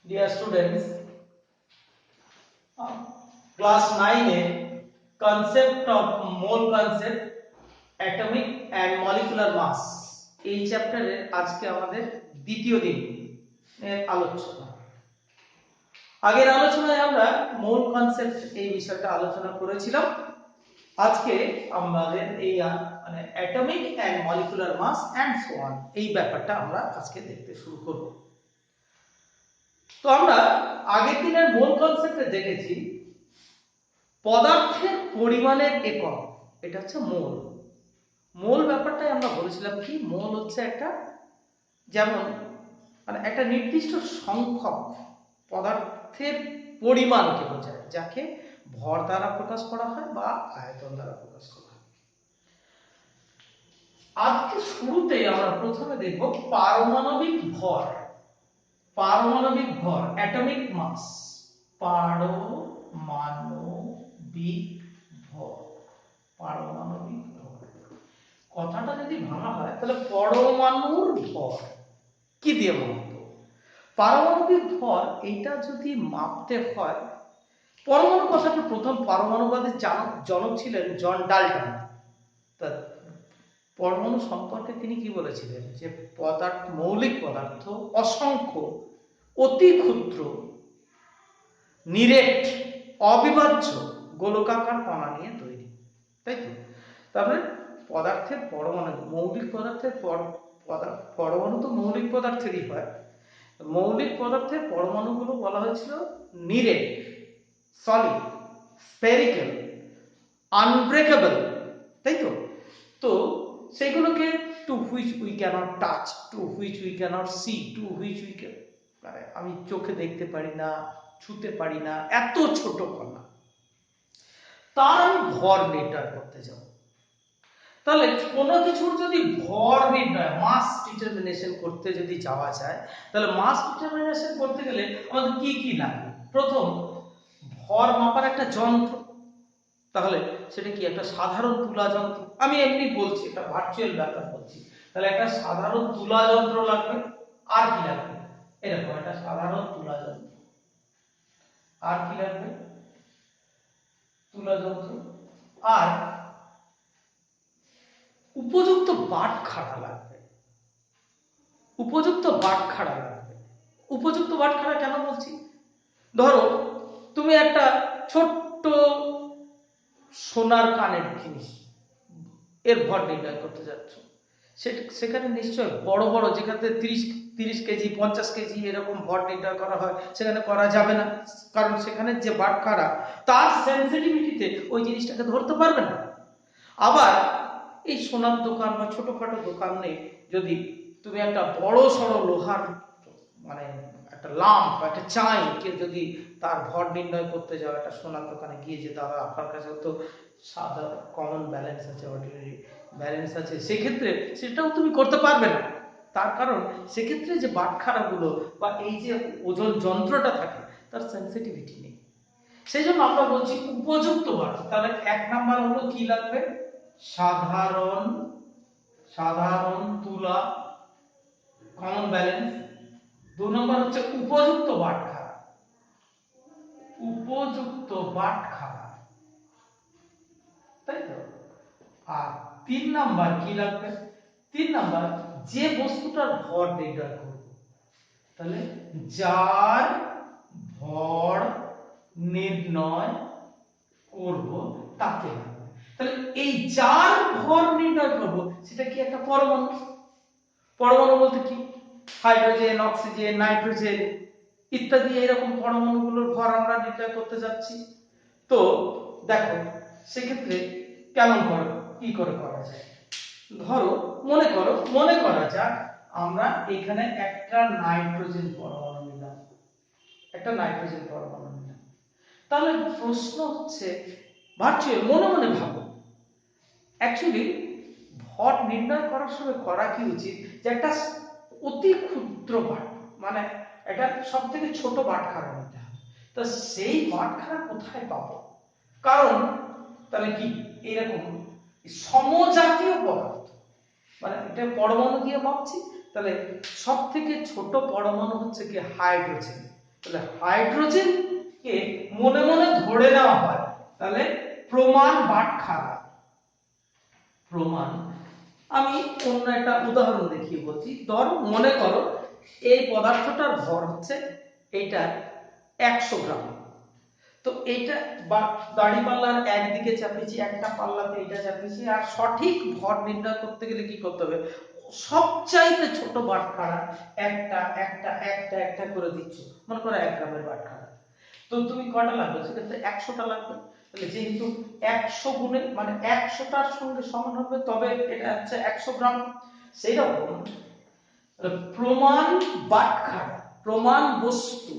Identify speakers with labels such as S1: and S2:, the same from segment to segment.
S1: Dear students, class 9 A concept of mole concept, atomic and molecular mass এই চ্যাপ্টারে আজকে আমাদের দ্বিতীয় দিন এর আলোচনা। আগের আলোচনায় আমরা মোল কনসেপ্ট এই বিষয়টা আলোচনা করেছিলাম। আজকে আমাদের এই মানে atomic and molecular mass and so on এই ব্যাপারটা আমরা আজকে দেখতে শুরু করব। তো আমরা আগের দিনের মোল কনসেপ্টে দেখেছি পদার্থের পরিমাণের একক, এটা হচ্ছে মোল। মোল ব্যাপারটাই আমরা বলেছিলাম কি, মোল হচ্ছে একটা যেমন মানে একটা নির্দিষ্ট সংখ্যক পদার্থের পরিমাণকে বোঝায়, যাকে ভর দ্বারা প্রকাশ করা হয় বা আয়তন দ্বারা প্রকাশ করা হয়। আজকে শুরুতে আমরা প্রথমে দেখব পারমাণবিক ভর। পারমাণবিক ভর, অ্যাটমিক মাস, পারমাণবিক ভর, পারমাণবিক ভর কথাটা যদি ভাঙা হয় তাহলে পরমাণুর ভর কি দিয়ে মাপবো? পারমাণবিক ভর এইটা যদি মাপতে হয়, পরমাণু কথাটা প্রথম পারমাণুবাদের জনক ছিলেন জন ডাল্টন। পরমাণু সম্পর্কে তিনি কি বলেছিলেন যে মৌলিক পদার্থ অসংখ্য অতি ক্ষুদ্র নিরেট অবিভাজ্য গোলকাকার কণা নিয়ে তৈরি, তাই তো? তারপরে পদার্থের পরমাণু, মৌলিক পদার্থের পরমাণু তো মৌলিক পদার্থেরই হয়। মৌলিক পদার্থের পরমাণুগুলো বলা হয়েছিল নিরেট, সলিড, স্ফেরিক্যাল, আনব্রেকেবল, তাই তো? তো সেগুলোকে to which we cannot touch, to which we cannot see, to which we can, মানে আমি চোখে দেখতে পারি না, ছুতে পারি না, এত ছোট কণা, তার আমি ভর নির্ণয় করতে যাব। তাহলে কোনো কিছুর যদি ভর নির্ণয়, মাস ডিটারমিনেশন করতে যদি যাওয়া যায়, তাহলে মাস ডিটারমিনেশন করতে গেলে আমাদের কি কি লাগবে? প্রথম, ভর মাপার একটা যন্ত্র। তাহলে সেটা কি? একটা সাধারণ তুলা যন্ত্র। আমি এমনি বলছি, এটা ভার্চুয়াল ব্যাপার বলছি। তাহলে একটা সাধারণ তুলা যন্ত্র লাগবে। আর কি লাগবে? এরকম একটা সাধারণ তুলা যন্ত্র। আর কি লাগবে? তুলা যন্ত্র। আর উপযুক্ত বাটখারা লাগবে। উপযুক্ত বাটখারা লাগবে। উপযুক্ত বাটখারা কেন বলছি? ধরো তুমি একটা ছোট্ট সোনার কানের জিনিস এর ভর নির্ণয় করতে যাচ্ছ, সেখানে নিশ্চয় বড় বড়, যেখানে 30 কেজি 50 কেজি এরকম ভর নির্ণয় করা হয়, সেখানে করা যাবে না। কারণ সেখানে যে বাটখারা, তার সেন্সিটিভিটিতে ওই জিনিসটাকে ধরতে পারবে না। আবার এই সোনার দোকান বা ছোটখাটো দোকানে যদি তুমি একটা বড় সড়ো লোহার মানে একটা লাম্প বা একটা চাইকে যদি তার ভর নির্ণয় করতে যাও একটা সোনার দোকানে গিয়ে, যে দাদা আপনার কাছে তো সাদা কমন ব্যালেন্স আছে, অর্ডিনারি ব্যালেন্স আছে, সেক্ষেত্রে সেটাও তুমি করতে পারবে না। তার কারণ সেক্ষেত্রে যে বাটখারাগুলো বা এই যে ওজন যন্ত্রটা থাকে, তার সেন্সিটিভিটি নেই। সেই জন্য আমরা বলছি উপযুক্ত বাট। তাহলে 1 নাম্বার হলো কি লাগবে? সাধারণ সাধারণ তুলা, কমন ব্যালেন্স। 2 নম্বর হচ্ছে উপযুক্ত বাটখারা, উপযুক্ত বাটখারা, তাই তো? আর 3 নাম্বার কি লাগবে? 3 নাম্বার যে বস্তুটার ভর নির্ণয় করব, তাহলে যার ভর নির্ণয় করব তাকে লাগবে। তাহলে এই যার ভর নির্ণয় করব সেটা কি? একটা পরমাণু। পরমাণু বলতে কি? হাইড্রোজেন, অক্সিজেন, নাইট্রোজেন ইত্যাদি এরকম পরমাণুগুলোর ভর আমরা নির্ণয় করতে যাচ্ছি। তো দেখো সেক্ষেত্রে কেমন করে কি করে করা যায়? ধরো মনে করা যাক আমরা এখানে একটা নাইট্রোজেন পরমাণু নিলাম, একটা নাইট্রোজেন পরমাণু নিলাম। তাহলে প্রশ্ন হচ্ছে, ভার্চুয়াল মনে মনে ভাবো, অ্যাকচুয়ালি ভর নির্ণয় করার সময় করা কি উচিত? যে একটা অতি ক্ষুদ্র বাট, মানে এটা সব থেকে ছোট বাটখারা নিতে হবে। তো সেই বাটখারা কোথায় পাবো? কারণ তাহলে কি এরকম সমজাতীয় পদার্থ, মানে এটা পরমাণু দিয়ে মাপছি, তাহলে সব থেকে ছোট পরমাণু হচ্ছে কি? হাইড্রোজেন। তাহলে হাইড্রোজেনকে মনে মনে ধরে নেওয়া হয়, তাহলে প্রমাণ বাটখারা। প্রমাণ, আমি অন্য একটা উদাহরণ দেখিয়ে বলছি। ধর মনে করো এই পদার্থটার ভর হচ্ছে এইটা 100 গ্রাম। তো এইটা দাড়িপাল্লার একদিকে চাপিয়েছি, একটা পাল্লাতে এটা চাপিয়েছি, আর সঠিক ভর নির্ণয় করতে গেলে কি করতে হবে, সবচাইতে ছোট বাটখারা একটা একটা একটা একটা করে দিচ্ছ। মনে করো 1 গ্রামের বাটখারা, তো তুমি কয়টা লাগবে, সেক্ষেত্রে 100টা লাগবে। তাহলে যেহেতু 100 গুণে মানে 100টার সঙ্গে সমান হবে, তবে এটা হচ্ছে 100 গ্রাম। সেই রকম প্রমাণ বাটখারা, প্রমাণ বস্তু,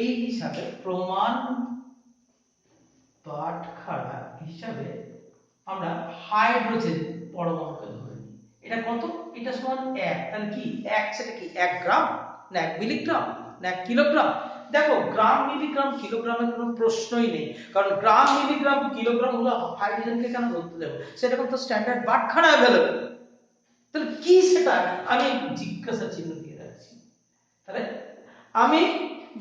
S1: এই হিসাবে প্রমাণ বাটখারা হিসাবে আমরা হাইড্রোজেন পরমাণুকে ধরে নিই। এটা কত, এটা সমান 1, তাহলে কি 1 সেটা কি 1 গ্রাম না 1 মিলিগ্রাম না 1 কিলোগ্রাম? দেখো গ্রাম মিলিগ্রাম কিলোগ্রামের কোনো প্রশ্নই নেই, কারণ গ্রাম মিলিগ্রাম কিলোগ্রাম হলো হাইড্রোজেনকে কেন ধরতে দেবো, সেটা তো স্ট্যান্ডার্ড বাটখারা अवेलेबल। তাহলে কি সেটা আমি জিজ্ঞাসা চিহ্ন দিয়ে রাখছি। তাহলে আমি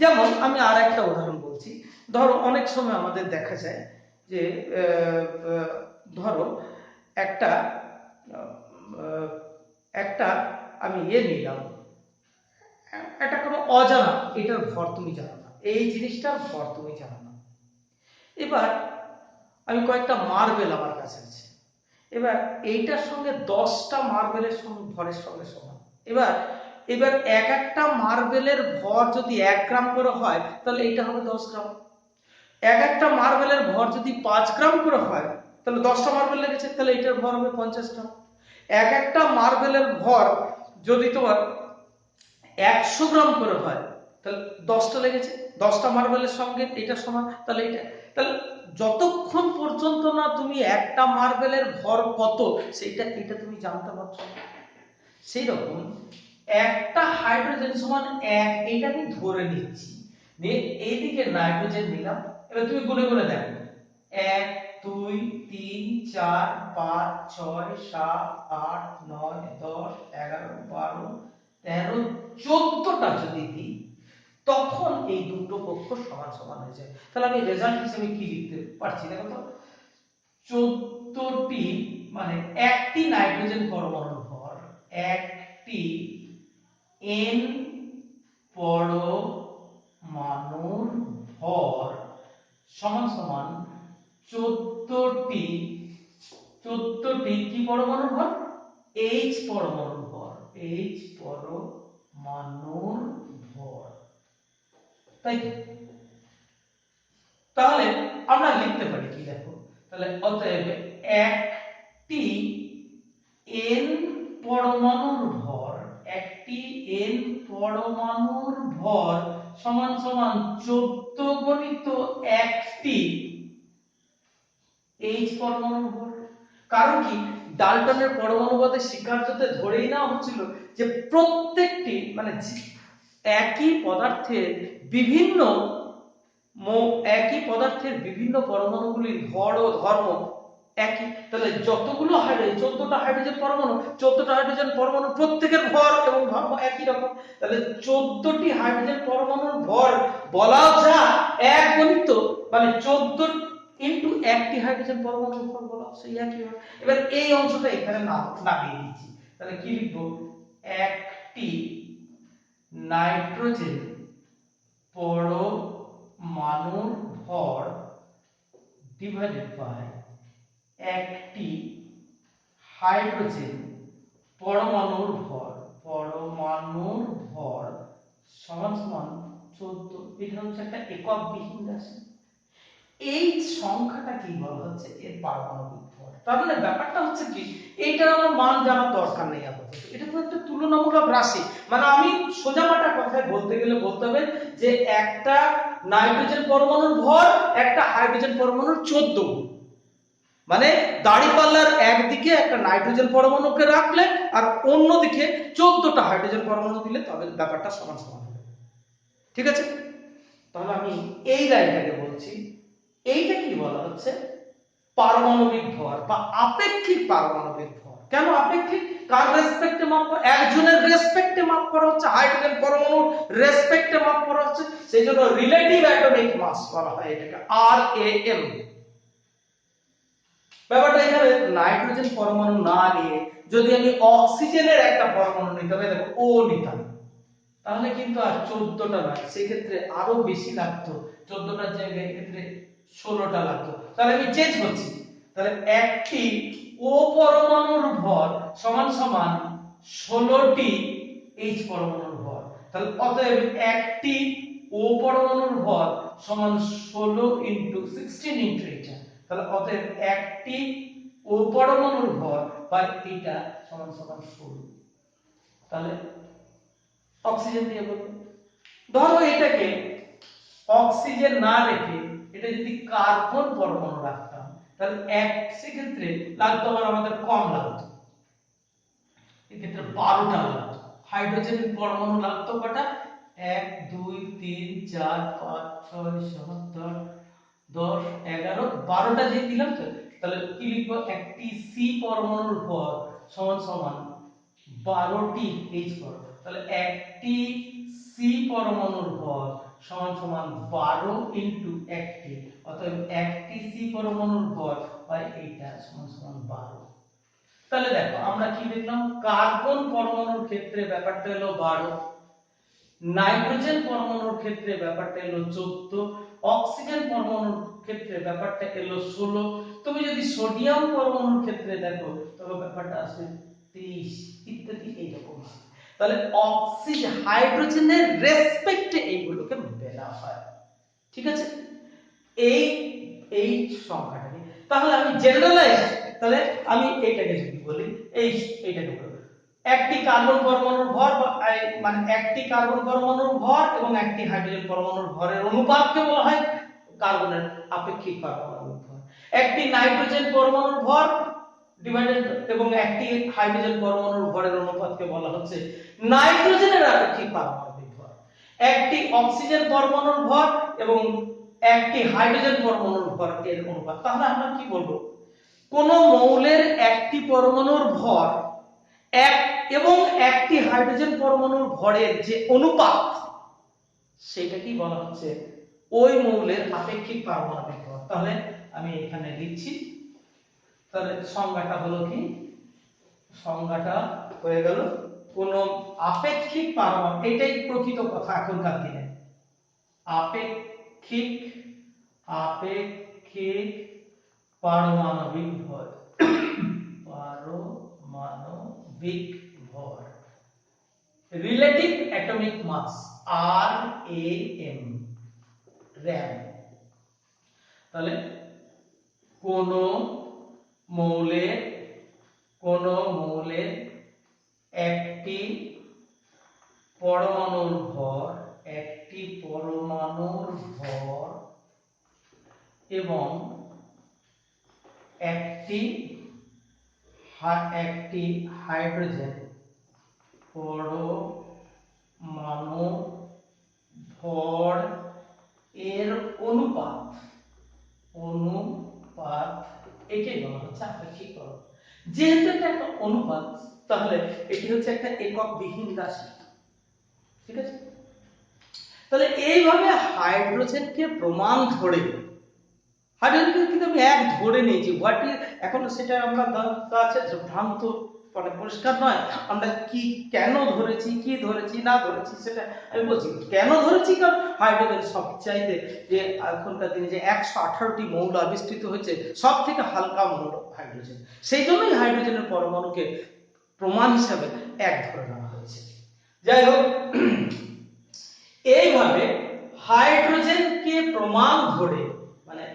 S1: যেমন আমি আর একটা উদাহরণ বলছি। ধরো অনেক সময় আমাদের দেখা যায় যে ধরো একটা একটা আমি নিলাম, এটা কোনো অজানা, এটার ভর তুমি জানো না, এই জিনিসটার ভর তুমি জানো না। এবার আমি কয়েকটা মার্বেল আমার কাছে আছে, এবার এইটার সঙ্গে 10টা মার্বেলের সঙ্গে ভরের সঙ্গে সমান। এবার এবার এক একটা মার্বেলের ভর যদি 1 গ্রাম করে হয়, তাহলে এটা হবে 10 গ্রাম। এক একটা মার্বেলের ভর যদি 5 গ্রাম করে হয়, তাহলে 10টা মার্বেল লেগেছে, তাহলে এটার ভর হবে 50 গ্রাম। এক একটা মার্বেলের ভর যদি তোমার 100 গ্রাম করে হয়, তাহলে 10টা লেগেছে, 10টা মার্বেলের সঙ্গে এটা সমান, তাহলে এটা। তাহলে যতক্ষণ পর্যন্ত না তুমি একটা মার্বেলের ভর কত সেটা এটা তুমি জানতে পারছো না। সেই রকম একটা হাইড্রোজেন সমান 1, এটা আমি ধরে নিচ্ছি, নিয়ে এইদিকে নাইট্রোজেন নিলাম। এবার তুমি গুনে গুনে দেখো, 1 2 3 4 5 6 7 8 9 10 11 12 13 14টা যদি দিই, তখন এই দুটো পক্ষ সমান সমান হয়ে যায়। তাহলে আমি রেজাল্ট হিসেবে কি লিখতে পারছি, দেখো তো, 14টি মানে একটি নাইট্রোজেন পরমাণুর ভর, একটি n পরমাণুর ভর সমান সমান 14টি কি পরমাণুর ভর, H পরমাণুর ভর, H পরমাণুর ভর, তাই তো? তাহলে আমরা লিখতে পারি কি, দেখো, তাহলে অতএব একটি n পরমাণুর ভর, একটি n পরমাণুর ভর সমান সমান 14 গণিত একটি H পরমাণুর ভর। কারণ কি, ডাল্টনের পরমাণুবাদে স্বীকার্যতে ধরেই নেওয়া হচ্ছিল যে প্রত্যেকটি মানে একই পদার্থের বিভিন্ন পরমাণুগুলির ভর ও ধর্ম একই। তাহলে যতগুলো হাইড্রোজেন, 14টা হাইড্রোজেন পরমাণু, 14টা হাইড্রোজেন পরমাণু প্রত্যেকের ভর এবং ধর্ম একই রকম। তাহলে 14টি হাইড্রোজেন পরমাণুর ভর বলা যায় 1 গণিত মানে 14 ইনটু একটি হাইড্রোজেন পরমাণুর ভর বলা সেই একই হবে। এবার এই অংশটা এখানে নামিয়ে দিচ্ছি, তাহলে কি লিখবো, একটি নাইট্রোজেন পরমাণুর ভর ডিভাইডেড বাই একটি হাইড্রোজেন পরমাণুর ভর সমান সমান 14। এটা হচ্ছে একটা একক বিহীন রাশি। এই সংখ্যাটা কি বলা হচ্ছে, এর পারমাণবিক ভর। তার মানে ব্যাপারটা হচ্ছে কি, এইটার আমার মান জানার দরকার নেই আপাতত, এটা তো একটা তুলনামূলক রাশি। মানে আমি সোজামাটা কথায় বলতে গেলে বলতে হবে যে একটা নাইট্রোজেন পরমাণুর ভর একটা হাইড্রোজেন পরমাণুর 14 গুণ। মানে দাড়িপাল্লার একদিকে একটা নাইট্রোজেন পরমাণুকে রাখলে আর অন্যদিকে 14টা হাইড্রোজেন পরমাণু দিলে তবে ব্যাপারটা সমান সমান হবে। ঠিক আছে? তাহলে আমি এই লাইনটাকে বলছি, এইটা কি বলা হচ্ছে, পারমাণবিক ভর বা আপেক্ষিক পারমাণবিক ভর। কেন আপেক্ষিক, কার রেসপেক্টে মাপ করা, একজনের রেসপেক্টে মাপ করা হচ্ছে, হাইড্রোজেন পরমাণুর রেসপেক্টে মাপ করা হচ্ছে, সেই জন্য রিলেটিভ অ্যাটমিক মাস বলা হয় এটাকে, RAM। ব্যাপারটা এখানে নাইট্রোজেন পরমাণু না নিয়ে যদি আমি অক্সিজেনের একটা পরমাণু নিতে হবে, দেখো ও নিতাম, তাহলে কিন্তু আর 14টা নয়, সেক্ষেত্রে আরো বেশি লাগতো, 14টার জায়গায় এক্ষেত্রে 16টা লাগতো। তাহলে আমি চেঞ্জ করছি, তাহলে একটি ও পরমাণুর ভর সমান সমান 16টি H পরমাণুর ভর। তাহলে অতএব একটি ও পরমাণুর ভর সমান 16 ইনটু 16 ইনটু এটা। তাহলে অতএব একটি ও পরমাণুর ভর বা এটা সমান সমান 16। তাহলে অক্সিজেন দিয়ে বলবো, ধরো এটাকে অক্সিজেন না রেখে এটা যদি কার্বন পরমাণু রাখতাম, তাহলে এক সেক্ষেত্রে লাগতো আমাদের কম লাগতো, এক্ষেত্রে 12টা লাগতো। হাইড্রোজেন পরমাণু লাগতো কটা? 1 2 3 4 5 6 7 8 10 11 12টা যে দিলাম তো, তাহলে কি লিখবো? একটি সি পরমাণুর ভর সমান সমান 12টি H পরমাণু। তাহলে একটি সি পরমাণুর ভর সমান সমান 12 ইনটু একটি, অতএব একটি সি পরমাণুর ভর হয় এইটা সমান সমান 12। তাহলে দেখো আমরা কি দেখলাম, কার্বন পরমাণুর ক্ষেত্রে ব্যাপারটা হলো 12, নাইট্রোজেন পরমাণুর ক্ষেত্রে ব্যাপারটা হলো 14, অক্সিজেন পরমাণুর ক্ষেত্রে ব্যাপারটা হলো 16। তুমি যদি সোডিয়াম পরমাণুর ক্ষেত্রে দেখো তবে ব্যাপারটা আসবে 23 ইত্যাদি এইরকম। তাহলে অক্সিজেন হাইড্রোজেনের রেসপেক্টে এইগুলোকে বেলা হয়, ঠিক আছে? এই এই সংখ্যাটা নিয়ে তাহলে আমি জেনারেলাইজ, তাহলে আমি এইটাকে যদি বলি, এইটাকে বলি একটি কার্বন পরমাণুর ভর মানে একটি কার্বন পরমাণুর ভর এবং একটি হাইড্রোজেন পরমাণুর ভরের অনুপাতকে বলা হয় কার্বনের আপেক্ষিক পারমাণবিক ভর। একটি নাইট্রোজেন পরমাণুর ভর ডিভাইডেড এবং একটি হাইড্রোজেন পরমাণুর ভরের অনুপাতকে বলা হচ্ছে নাইট্রোজেনের আপেক্ষিক পারমাণবিক ভর। একটি অক্সিজেন পরমাণুর ভর এবং একটি হাইড্রোজেন পরমাণুর ভর এর অনুপাত। তাহলে আমরা কি বলবো, কোন মৌলের একটি পরমাণুর ভর এক এবং একটি হাইড্রোজেন পরমাণুর ভরের যে অনুপাত, সেটা কি বলা হচ্ছে ওই মৌলের আপেক্ষিক পারমাণবিক ভর। তাহলে আমি এখানে লিখছি, তাহলে সংজ্ঞাটা হলো কি, সংজ্ঞাটা হয়ে গেল কোন আপেক্ষিক পারমাণবিক, এটাই প্রকৃত কথা এখনকার দিনে, আপেক্ষিক আপেক্ষিক পারমাণবিক ভর, পারমাণবিক ভর, relative atomic mass, RAM, RAM। তাহলে কোন মৌলের একটি পরমাণুর ভর এবং একটি হাইড্রোজেন পরমাণুর ভর এর অনুপাত এটাই বলা হচ্ছে আপেক্ষিক পারমাণবিক। যেহেতু এটা একটা অনুপাত, তাহলে এটি হচ্ছে একটা একক বিহীন রাশি, ঠিক আছে? তাহলে এইভাবে হাইড্রোজেনকে প্রমাণ ধরে, হাইড্রোজেনকে কিন্তু আমি এক ধরে নিয়েছি, এখন সেটা আমরা আছে ভ্রান্ত, মানে পরিষ্কার নয় আমরা কেন ধরেছি, কি ধরেছি না ধরেছি সেটা আমি বলছি। কেন ধরেছি, কারণ হাইড্রোজেন সবচাইতে যে এখনকার দিনে যে 118টি মৌল আবিষ্কৃত হয়েছে, সব থেকে হালকা মৌল হাইড্রোজেন, সেই জন্যই হাইড্রোজেনের পরমাণুকে প্রমাণ হিসাবে এক ধরে নেওয়া হয়েছে। যাই হোক, এইভাবে হাইড্রোজেনকে প্রমাণ ধরে মানে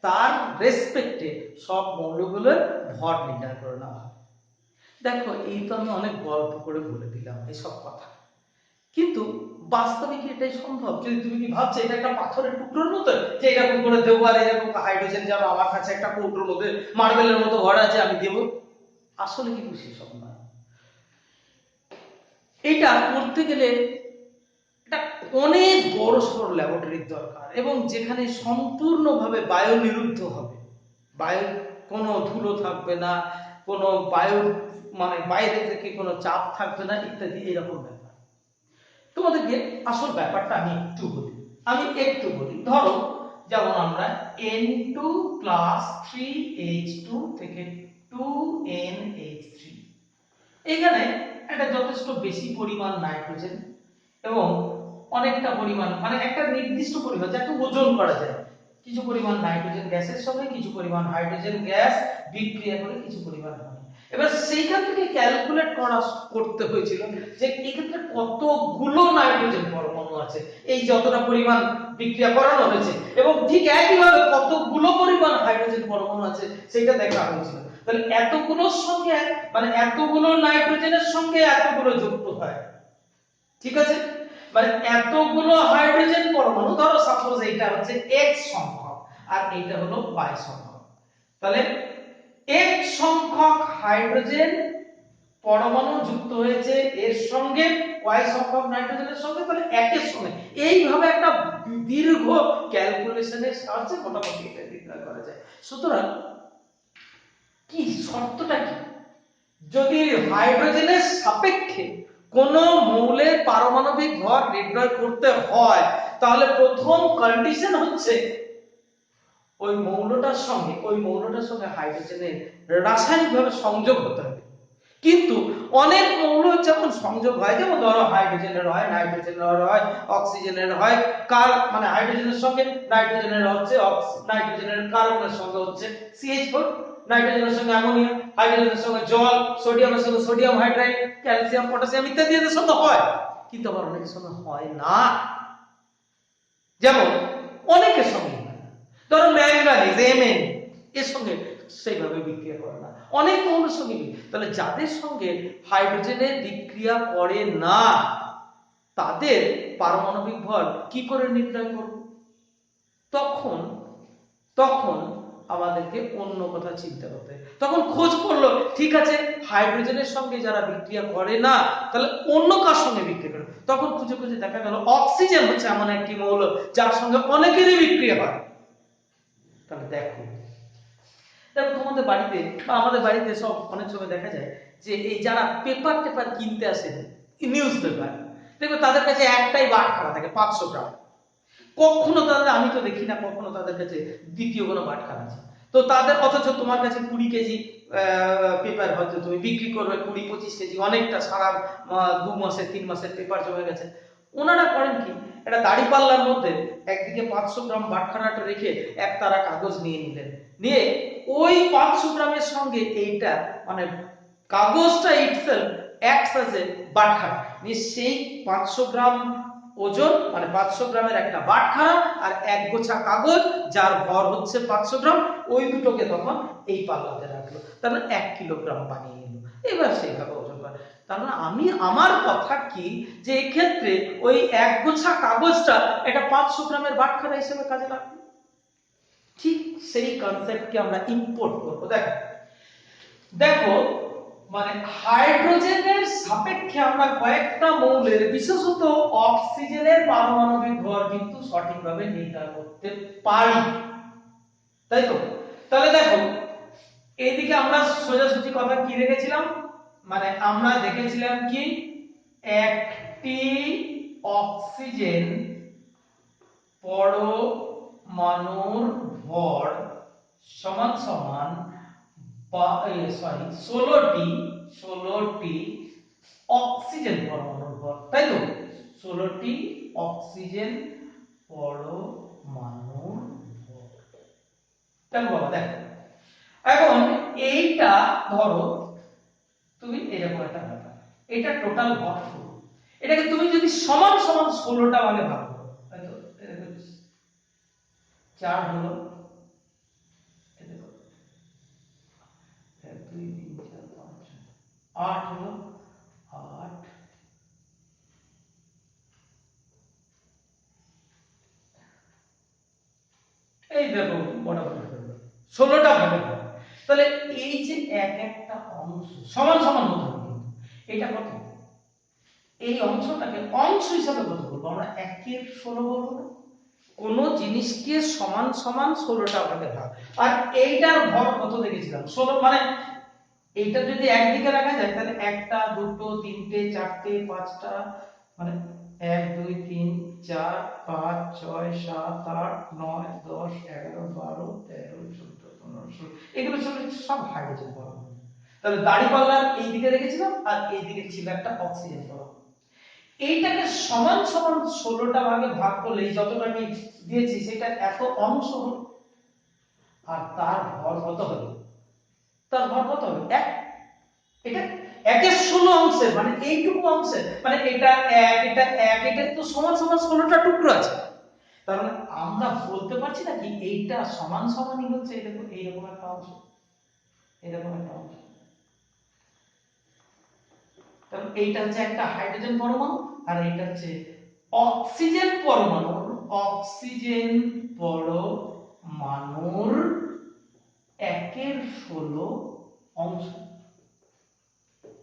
S1: তার রেসপেক্টে সব মৌলগুলোর ভর নির্ণয় করে নেওয়া হয়। দেখো এই তো আমি অনেক গল্প করে বলে দিলাম এইসব কথা, কিন্তু বাস্তবে কি এটাই সম্ভব? যদি তুমি কি ভাবছো এটা একটা পাথরের টুকরোর মতো, যে এরকম করে দেবো আর এরকম হাইড্রোজেন যেন আমার কাছে একটা কৌটোর মধ্যে মার্বেলের মতো ভর আছে আমি দেবো, আসলে কিন্তু সেসব নয়। এটা করতে গেলে এটা অনেক বড় সড় ল্যাবরেটরির দরকার, এবং যেখানে সম্পূর্ণভাবে বায়ু নিরুদ্ধ হবে, বায়ু কোনো ধুলো থাকবে না, কোনো বায়ু মানে বাইরে থেকে কোনো চাপ থাকবে না ইত্যাদি, এরকম ব্যাপার। তো তোমাদেরকে আসল ব্যাপারটা আমি একটু বলি। ধরো যেমন আমরা N2 প্লাস 3H2 থেকে 2NH3, এখানে একটা যথেষ্ট বেশি পরিমাণ নাইট্রোজেন এবং অনেকটা পরিমাণ মানে একটা নির্দিষ্ট পরিমাণ যাকে ওজন করা যায়, কিছু পরিমাণ নাইট্রোজেন গ্যাসের সঙ্গে কিছু পরিমাণ হাইড্রোজেন গ্যাস বিক্রিয়া করে কিছু পরিমাণ হয়। এবার সেইখান থেকে ক্যালকুলেট করতে হয়েছিল যে এক্ষেত্রে কতগুলো নাইট্রোজেন পরমাণু আছে, এই যতটা পরিমাণ বিক্রিয়া করানো হয়েছে, এবং ঠিক একইভাবে কতগুলো পরিমাণ হাইড্রোজেন পরমাণু আছে সেটা দেখা হয়েছিল। তাহলে এতগুলোর সঙ্গে মানে এতগুলো নাইট্রোজেনের সঙ্গে এতগুলো যুক্ত হয়, ঠিক আছে, মানে এতগুলো হাইড্রোজেন পরমাণু, ধরো সাপোজ এইটা হচ্ছে x সংখ্যক আর এইটা হলো y সংখ্যক, তাহলে x সংখ্যক হাইড্রোজেন পরমাণু যুক্ত হয়েছে এর সঙ্গে y সংখ্যক নাইট্রোজেনের সঙ্গে, তাহলে একের সঙ্গে এইভাবে একটা দীর্ঘ ক্যালকুলেশনের সাহায্যে মোটামুটি এটা নির্ণয় করা যায়। সুতরাং কি শর্তটা কি, যদি হাইড্রোজেনের সাপেক্ষে কোন মৌলের পারমাণবিক ভর নির্ণয় করতে হয় তাহলে প্রথম কন্ডিশন হচ্ছে ওই মৌলটার সঙ্গে হাইড্রোজেনের রাসায়নিকভাবে সংযোগ হতে হবে। কিন্তু অনেক মৌল যেমন সংযোগ হয়, যেমন ধরো হাইড্রোজেনের হয়, নাইট্রোজেনের হয়, অক্সিজেনের হয়, মানে হাইড্রোজেনের সঙ্গে নাইট্রোজেনের হচ্ছে নাইট্রোজেনের কার্বনের সঙ্গে হচ্ছে CH4, নাইট্রোজেনের সঙ্গে অ্যামোনিয়া, হাইড্রোজেনের সঙ্গে জল, সোডিয়ামের সঙ্গে সোডিয়াম হাইড্রাইড, ক্যালসিয়াম পটাশিয়াম ইত্যাদি এদের সঙ্গে হয়, কিন্তু আবার অনেকের সঙ্গে হয় না। যেমন অনেকের সঙ্গে ধরো ম্যাঙ্গানিজ Mn এর সঙ্গে সেইভাবে বিক্রিয়া করে না, অনেক মৌলের সঙ্গে। তাহলে যাদের সঙ্গে হাইড্রোজেনের বিক্রিয়া করে না তাদের পারমাণবিক ভর কি করে নির্ণয় করব? তখন আমাদেরকে অন্য কথা চিন্তা করতে হবে। তখন খোঁজ করলো, ঠিক আছে হাইড্রোজেনের সঙ্গে যারা বিক্রিয়া করে না তাহলে অন্য কার সঙ্গে বিক্রিয়া করে, তখন খুঁজে দেখা গেল অক্সিজেন হচ্ছে এমন একটি মৌল যার সঙ্গে অনেকেরই বিক্রিয়া হয়। তাহলে দেখো তোমাদের বাড়িতে বা আমাদের বাড়িতে সব অনেক সময় দেখা যায় যে এই যারা পেপার কিনতে আসে, নিউজ পেপার, দেখো তাদের কাছে একটাই বাটখারা থাকে 500 গ্রাম, কখনো তাদের, আমি তো দেখি না কখনো তাদের কাছে দ্বিতীয় কোনো বাটখারা আছে। তো তাদের, অথচ তোমার কাছে 20 কেজি পেপার হয়তো তুমি বিক্রি করবে 20-25 কেজি, অনেকটা সারা 2 মাসের 3 মাসের পেপার জমে গেছে। ওনারা করেন কি, একটা দাড়ি পাল্লার মধ্যে একদিকে 500 গ্রাম বাটখারাটা রেখে একতারা কাগজ নিয়ে নিলেন, নিয়ে ওই 500 গ্রামের সঙ্গে এইটা মানে কাগজটা ইটসেলফ অ্যাক্টস অ্যাজ এ বাটখারা, নিয়ে সেই 500 গ্রাম ওজন মানে 500 গ্রামের একটা বাটখারা আর এক গোছা কাগজ যার ভর হচ্ছে 500 গ্রাম, ওই দুটোকে তখন এই পাল্লাতে রাখলো, তার মানে 1 কিলোগ্রাম বানিয়ে নিল। এবার সেইভাবে ওজন করে। তার মানে আমার কথা কি যে এক্ষেত্রে ওই এক গোছা কাগজটা এটা 500 গ্রামের বাটখারা হিসেবে কাজে লাগবে। ঠিক সেই কনসেপ্টকে আমরা ইম্পোর্ট করব। দেখো মানে হাইড্রোজেনের সাপেক্ষে আমরা কয়েকটা মৌলের, বিশেষত অক্সিজেনের পারমাণবিক ভর কিন্তু সঠিকভাবে নির্ণয় করতে পারি, তাই তো? তাহলে দেখো এইদিকে আমরা সোজাসুজি কথা কি রেখেছিলাম, মানে আমরা দেখেছিলাম কি একটি অক্সিজেন পরমাণুর ভর সমান 16টি অক্সিজেন পরমাণুর ভর, তাই তো? 16টি অক্সিজেন পরমাণুর ভর। দেখো বাবা, দেখো এখন এইটা ধরো তুমি এরকম একটা ব্যাপার, এটা টোটাল ভর, এটাকে তুমি যদি সমান 16টা ভাগে ভাগ করো, তাই তো? 4 হলো, 1 2 3 4 5 8 হলো, 8 এই দেখো বরাবর 16টা ভাগে ভাগ। তাহলে এই যে এক একটা অংশ সমান হতে হবে, কিন্তু এটা কত, এই অংশটাকে অংশ হিসাবে কত বলবো আমরা? 1 এর 16 বলবো না? কোন জিনিসকে সমান 16টা ভাগে ভাগ, আর এইটার ভর কত দেখেছিলাম 16, মানে এইটা যদি একদিকে রাখা যায় তাহলে 1টা 2টো 3টে 4টে 5টা মানে 1 2 3 4 5 6 7 8 9 10 11 12 13 14 15 16 এগুলো সব হাইড্রোজেন পরমাণু। তাহলে দাঁড়িপাল্লার এই দিকে রেখেছিলাম আর এই দিকে ছিল একটা অক্সিজেন পরমাণু। এইটাকে সমান সমান 16টা ভাগে ভাগ করলে যতটা আমি দিয়েছি সেটা এত অংশ হলো, আর তার ভর কত হলো? তার ভর কত হলো? 1। এটা 1 এর 16 অংশের মানে এইটুকু অংশের মানে এটা 1 এটা 1 এটা তো সমান সমান 16টা টুকরো আছে। তার মানে আমরা বলতে পারছি না কি এইটা সমান সমানই হচ্ছে এরকম এইরকম একটা অংশ, এরকম একটা অংশ। তাহলে এইটা হচ্ছে একটা হাইড্রোজেন পরমাণু আর এইটা হচ্ছে অক্সিজেন পরমাণু। অক্সিজেন পরমাণুর 1 এর 16 অংশ।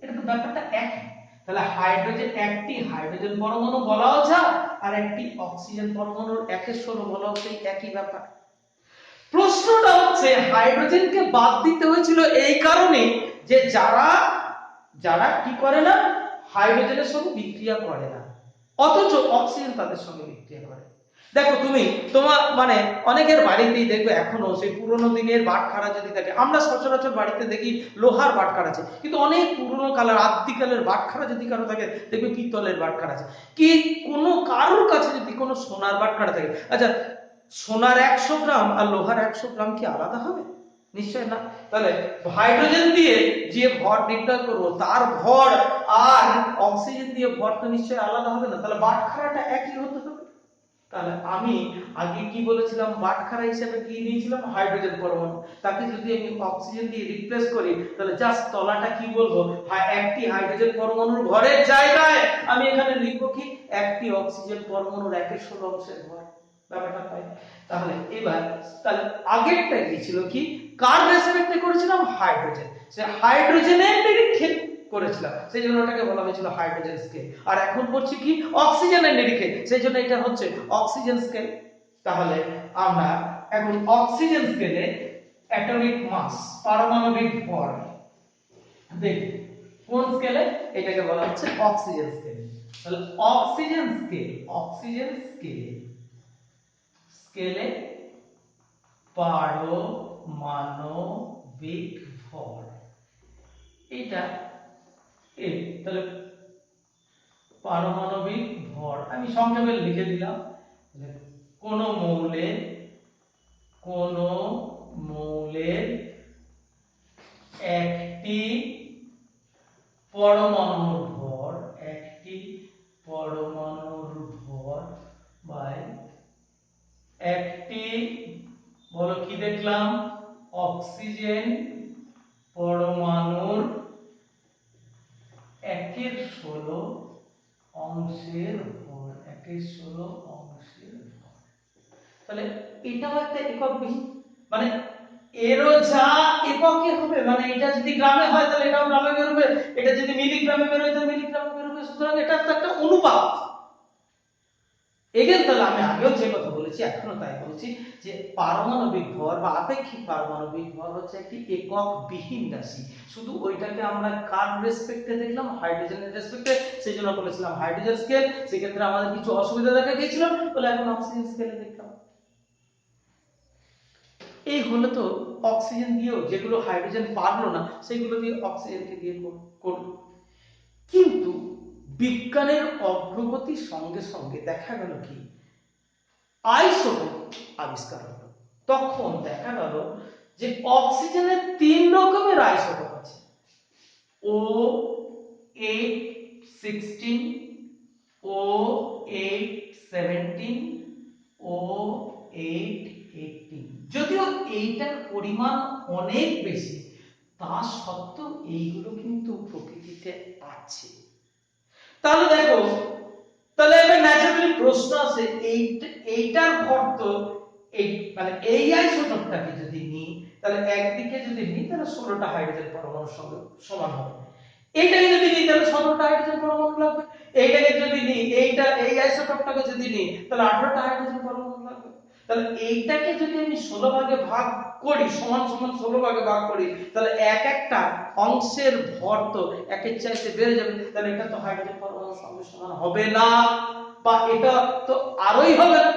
S1: এটা তো ব্যাপারটা একই। তাহলে হাইড্রোজেন একটি হাইড্রোজেন পরমাণু বলাও যায় আর একটি অক্সিজেন পরমাণুর 1 এর 16 বলাও সেই একই ব্যাপার। প্রশ্নটা হচ্ছে হাইড্রোজেনকে বাদ দিতে হয়েছিল এই কারণে যে যারা যারা কি করে না, হাইড্রোজেনের সঙ্গে বিক্রিয়া করে না, অথচ অক্সিজেন তাদের সঙ্গে বিক্রিয়া করে। দেখো তুমি তোমার মানে অনেকের বাড়িতেই দেখবে এখনো সেই পুরোনো দিনের বাটখারা যদি থাকে, আমরা সচরাচর বাড়িতে দেখি লোহার বাটখারা আছে, কিন্তু অনেক পুরোনো কালের আদিকালের বাটখারা যদি কারো থাকে দেখবে পিতলের বাটখারা আছে। কি কোনো কারোর কাছে যদি কোনো সোনার বাটখারা থাকে, আচ্ছা সোনার 100 গ্রাম আর লোহার 100 গ্রাম কি আলাদা হবে? নিশ্চয় না। তাহলে হাইড্রোজেন দিয়ে যে ভর নির্ণয় করবো তার ভর আর অক্সিজেন দিয়ে ভর তো নিশ্চয় আলাদা হবে না, তাহলে বাটখারাটা একই হতে হবে। তাহলে আমি আগে কি বলেছিলাম, বাটখারা হিসেবে কি নিয়েছিলাম? হাইড্রোজেন পরমাণু। তাকে যদি আমি অক্সিজেন দিয়ে রিপ্লেস করি তাহলে জাস্ট তলাটা কি বলবো, একটি হাইড্রোজেন পরমাণুর ভরের জায়গায় আমি এখানে লিখবো কি একটি অক্সিজেন পরমাণুর 1 এর 16 অংশের ভর। ব্যাপারটা তাই। তাহলে এবার তাহলে আগেরটা কি ছিল, কি কার রেসপেক্টে করেছিলাম? হাইড্রোজেন। সে হাইড্রোজেনের নিরিখে করেছিলাম, সেই জন্য এটাকে বলা হয়েছিল হাইড্রোজেন স্কেল। আর এখন পড়ছি কি অক্সিজেনের নিরিখে, সেই জন্য এটা হচ্ছে অক্সিজেন স্কেল। তাহলে আমরা এখন অক্সিজেন স্কেলে অ্যাটমিক মাস পারমাণবিক ভর দেখি কোন স্কেলে, এটাকে বলা হচ্ছে অক্সিজেন স্কেল। তাহলে অক্সিজেন স্কেল, অক্সিজেন স্কেলে স্কেলে পারমাণবিক ভর এটা তাহলে পারমাণবিক ভর আমি সংক্ষেপে লিখে দিলাম। কোন মৌলের একটি পরমাণুর ভর, একটি পরমাণুর ভর বাই একটি, বলো কি দেখলাম, অক্সিজেন পরমাণুর 1 এর 16 অংশের ভর, 1 এর 16 অংশের ভর। তাহলে এটাও একটা একক বিহীন, মানে এরও যা এককে হবে, মানে এটা যদি গ্রামে হয় তাহলে এটাও গ্রামে বেরোবে, এটা যদি মিলিগ্রামে বেরোয় তাহলে মিলিগ্রামে বেরোবে। সুতরাং এটা একটা অনুপাত। এগেন তাহলে আমি আগেও যে কথা বলেছি এখনো তাই বলছি যে পারমাণবিক ভর বা আপেক্ষিক পারমাণবিক ভর হচ্ছে একটি একক বিহীন রাশি। শুধু ওইটাকে আমরা কার রেসপেক্টে দেখলাম? হাইড্রোজেনের রেসপেক্টে, সেজন্য বলেছিলাম হাইড্রোজেন স্কেল। সেক্ষেত্রে আমাদের কিছু অসুবিধা দেখা গিয়েছিল বলে এখন অক্সিজেন স্কেলে দেখলাম। এই হলো তো অক্সিজেন দিয়েও যেগুলো হাইড্রোজেন পারলো না সেগুলো দিয়ে অক্সিজেনকে দিয়ে করলো। কিন্তু বিজ্ঞানের অগ্রগতির সঙ্গে সঙ্গে দেখা গেল কি আইসোটোপ আবিষ্কার হলো। তখন দেখা গেল যে অক্সিজেনের 3 রকমের আইসোটোপ আছে, O816, O817, O818। যদিও এইটার পরিমাণ অনেক বেশি, তা সত্ত্বেও এইগুলো কিন্তু প্রকৃতিতে আছে। তাহলে দেখো, তাহলে একটা ন্যাচারালি প্রশ্ন আছে, এইটার ভর তো এই মানে এই আইসোটোপটাকে যদি নিই তাহলে একদিকে যদি নিই তাহলে 16টা হাইড্রোজেন পরমাণুর সঙ্গে সমান হবে। এইটাকে যদি নিই তাহলে 17টা হাইড্রোজেন পরমাণু লাগবে। এইটাকে যদি নিই, এই আইসোটোপটাকে যদি নিই তাহলে 18টা হাইড্রোজেন পরমাণু লাগবে। তাহলে এইটাকে যদি আমি 16 ভাগে ভাগ করি, সমান সমান 16 ভাগে ভাগ করি, তাহলে এক একটা অংশের ভর তো একের চাইতে বেড়ে যাবে। তাহলে এটা তো হাইড্রোজেন পরমাণুর সঙ্গে সমান হবে না। বা এটা তো আরোই হবে না।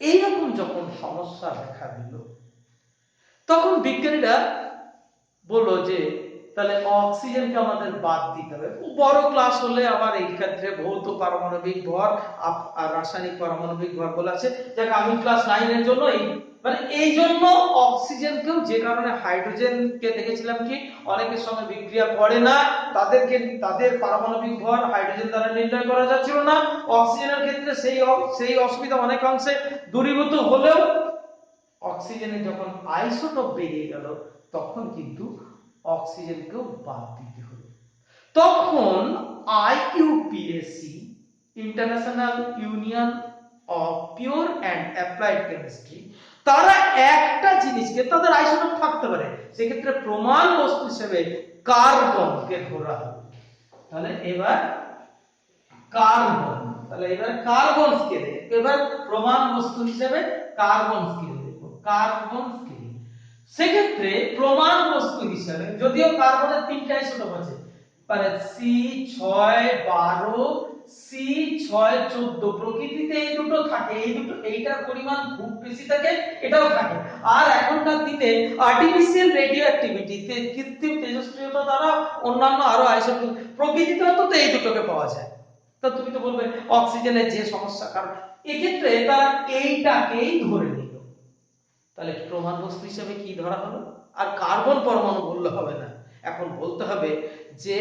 S1: এইরকম যখন সমস্যা দেখা দিল, তখন বিজ্ঞানীরা বললো যে তাহলে অক্সিজেনকে আমাদের বাদ দিতে হবে। বড় ক্লাস হলে আবার এই ক্ষেত্রে ভৌত পারমাণবিক ভর আর রাসায়নিক পারমাণবিক ভর বলা আছে, যাকে আমি ক্লাস 9 এর জন্য এই জন্য অক্সিজেনকেও, যে কারণে হাইড্রোজেনকে দেখেছিলাম কি অনেকের সঙ্গে বিক্রিয়া করে না, তাদের পারমাণবিক ভর হাইড্রোজেন দ্বারা নির্ণয় করা যাচ্ছিল না, অক্সিজেনের ক্ষেত্রে সেই অসুবিধা অনেকাংশে দূরীভূত হলেও অক্সিজেনের যখন আইসোটোপ বেরিয়ে গেল তখন কিন্তু অক্সিজেনকেও বাদ দিতে হলো। তখন IUPAC, international union of pure and applied chemistry, তারা একটা জিনিসকে, তাদের আইসোটোপ থাকতে পারে, সেক্ষেত্রে প্রমাণ বস্তু হিসেবে কার্বনকে ধরা হলো। তাহলে এবার কার্বন স্কেলে এবার প্রমাণ বস্তু হিসেবে কার্বন স্কেল দেখো, কার্বন স্কেল। সেক্ষেত্রে প্রমাণ বস্তু হিসেবে, যদিও কার্বনের 3টা আইসোটোপ আছে, মানে C612 C614, প্রকৃতিতে এই দুটো থাকে, এইটার পরিমাণ খুব বেশি থাকে, এটাও থাকে। আর এখনকার দিনে আর্টিফিশিয়াল রেডিও অ্যাক্টিভিটিতে, কৃত্রিম তেজস্ক্রিয়তা দ্বারা অন্যান্য আরো আইসোটোপ, প্রকৃতিতে অন্তত এই দুটোকে পাওয়া যায়। তো তুমি তো বলবে অক্সিজেনের যে সমস্যা, কারণ এক্ষেত্রে তারা এইটাকেই ধরে নিল। তাহলে প্রমাণ বস্তু হিসেবে কি ধরা হলো? আর কার্বন পরমাণু বললে হবে না, এখন বলতে হবে যে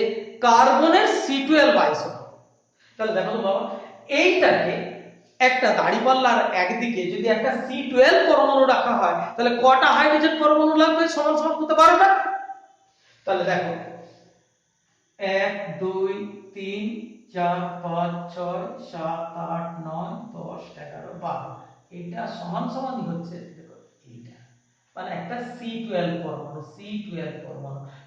S1: কার্বনের C12 আইসোটোপ। তাহলে দেখো তো বাবা, এইটাকে একটা দাঁড়িপাল্লার একদিকে যদি একটা C12 পরমাণু রাখা হয়, তাহলে কটা হাইড্রোজেন পরমাণু লাগবে? সমান সমান করতে 12টা। তাহলে দেখো 1 2 3 4 5 6 7 8 9 10 11 12, এটা সমান সমানই হচ্ছে এইটা, মানে একটা C12 পরমাণু,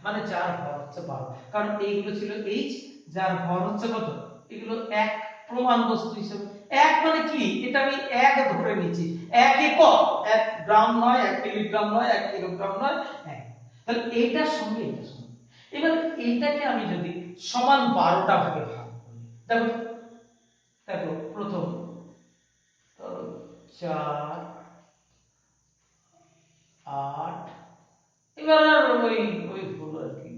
S1: মানে যার ভর হচ্ছে 12, কারণ এইগুলো ছিল H, যার ভর হচ্ছে কত? এগুলো 1 প্রমাণ বস্তু হিসেবে। 1 মানে কি? এটা আমি 1 ধরে নিয়েছি, 1 একক, 1 গ্রাম নয়, 1 মিলিগ্রাম নয়, 1 কিলোগ্রাম নয়, 1। তাহলে এইটার সঙ্গে এটা সমান। এবার এইটাকে আমি যদি সমান 12টা ভাগে ভাগ করি, দেখো প্রথম 4 8, এবার আর ওই হলো আর কি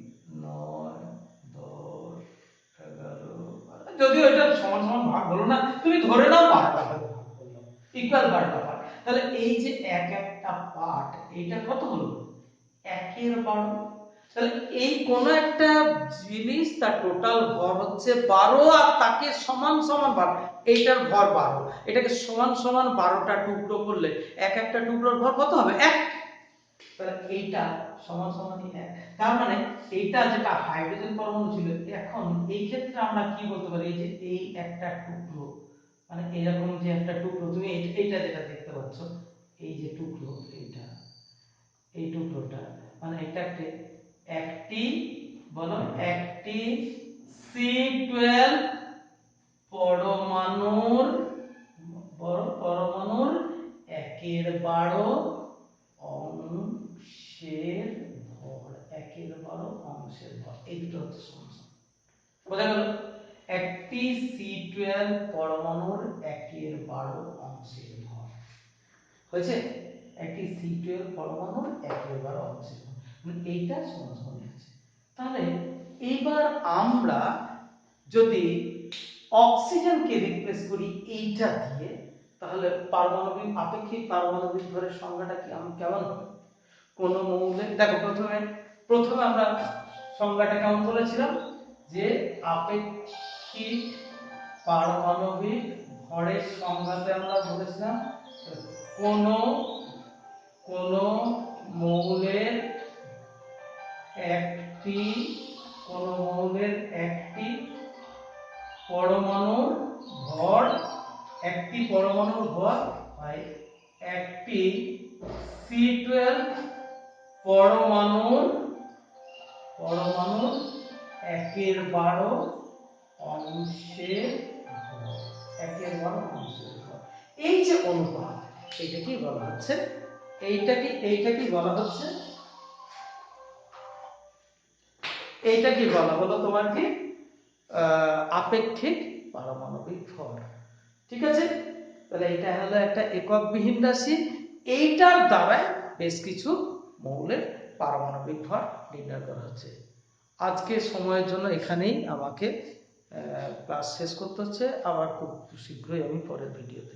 S1: 9 10 11, যদিও এটা সমান সমান ভাগ হলো না, তুমি ধরে নাও 12টা ভাগে ভাগ করলাম, ইকুয়াল 12টা পার্ট। তাহলে এই যে একটা পার্ট, এইটা কত হলো? 1/12। তাহলে এই কোন একটা জিনিস, তার টোটাল ভর হচ্ছে 12, আর তাকে সমান সমান ভাগ, এইটার ভর 12, এটাকে সমান সমান 12টা টুকরো করলে এক একটা টুকরোর ভর কত হবে? 1। তাহলে এইটা সমান সমান 1। তার মানে এইটা যেটা হাইড্রোজেন পরমাণু ছিল, এখন এই ক্ষেত্রে আমরা কি বলতে পারি? এই যে এই একটা টুকরো, মানে এরকম যে একটা টুকরো, তুমি এইটা যেটা দেখতে পাচ্ছ, এই যে টুকরো, এইটা, এই টুকরোটা, মানে এটা একটি বলো, একটি C12 পরমাণুর 1/12 অংশের ভর, 1/12 অংশের ভর, এই দুটো হচ্ছে সমস্যা। বোঝা গেল? একটি C12 পরমাণুর 1/12 অংশের ভর হয়েছে, একটি C12 পরমাণুর 1/12 অংশের ভর, মানে এইটা সমান সমান আছে। তাহলে এইবার আমরা যদি অক্সিজেনকে রিপ্লেস করি এইটা দিয়ে, তাহলে পারমাণবিক, আপেক্ষিক পারমাণবিক ভরের সংজ্ঞাটা কি কেমন হবে? কোন মৌলের, দেখো প্রথমে আমরা সংজ্ঞাটা কেমন বলেছিলাম, যে আপেক্ষিক পারমাণবিক ভরের সংজ্ঞাতে আমরা বলেছিলাম কোন মৌলের একটি পরমাণুর ভর, হয় একটি C12 পরমাণুর 1/12 অংশের ভর। এই যে অনুপাত, এইটাকেই বলা হচ্ছে, এইটাকেই বলা হলো তোমার কি? আপেক্ষিক পারমাণবিক ভর। ঠিক আছে, তাহলে এটা হলো একটা এককবিহীন রাশি, এইটার দ্বারা বেশ কিছু মৌলের পারমাণবিক ভর নির্ণয় করা হচ্ছে। আজকে সময়ের জন্য এখানেই আমাকে ক্লাস শেষ করতে হচ্ছে, আবার খুব শীঘ্রই আমি পরের ভিডিওতে